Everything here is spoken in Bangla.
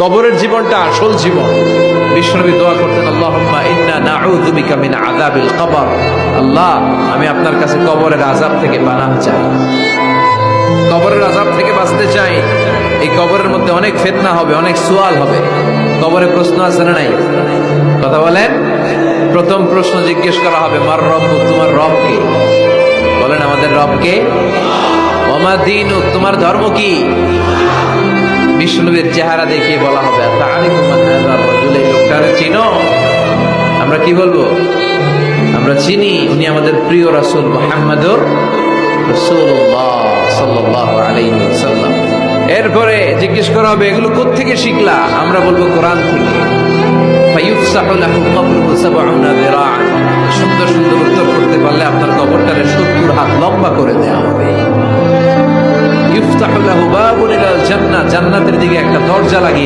কবরের জীবনটা আসল জীবন। বিশ্বনবী দোয়া করতেন, আল্লাহুম্মা ইন্না নাউযু বিকা মিন আযাবিল কবর। আল্লাহ, আমি আপনার কাছে কবরের আযাব থেকে পানাহ চাই, কবরের আযাব থেকে বাঁচতে চাই। এই কবরের মধ্যে অনেক ফিতনা হবে, অনেক সুয়াল হবে। কবরে প্রশ্ন আছে না নাই? কথা বলেন। প্রথম প্রশ্ন জিজ্ঞেস করা হবে, মার রব্বুক, তোমার রব কে? বলেন, আমাদের রব কে? ওয়া মা দীনুক, তোমার ধর্ম কি? বিষ্ণুবীর চেহারা দেখিয়ে বলা হবে, তাআরিফু মান হাযা রাজুল, এই লোকটারে চিনো? আমরা কি বলবো? আমরা চিনি, উনি আমাদের প্রিয় রাসূল মুহাম্মদুর রাসূলুল্লাহ সাল্লাল্লাহু আলাইহি ওয়াসাল্লাম। এরপরে জিজ্ঞেস করা হবে, এগুলো কোত্থেকে শিখলা? আমরা বলবো, কোরআন থেকে। ফায়ুফসাহু লাহু কবরুহু ৭০ যিরাআন। সুন্দর সুন্দর উত্তর করতে পারলে আপনার কবরটারে ৭০ হাত লম্বা করে দেওয়া হবে। ইফতাহু লাহু বাবুন ইলাল জান্নাহ, জান্নাতের দিকে একটা দরজা লাগিয়ে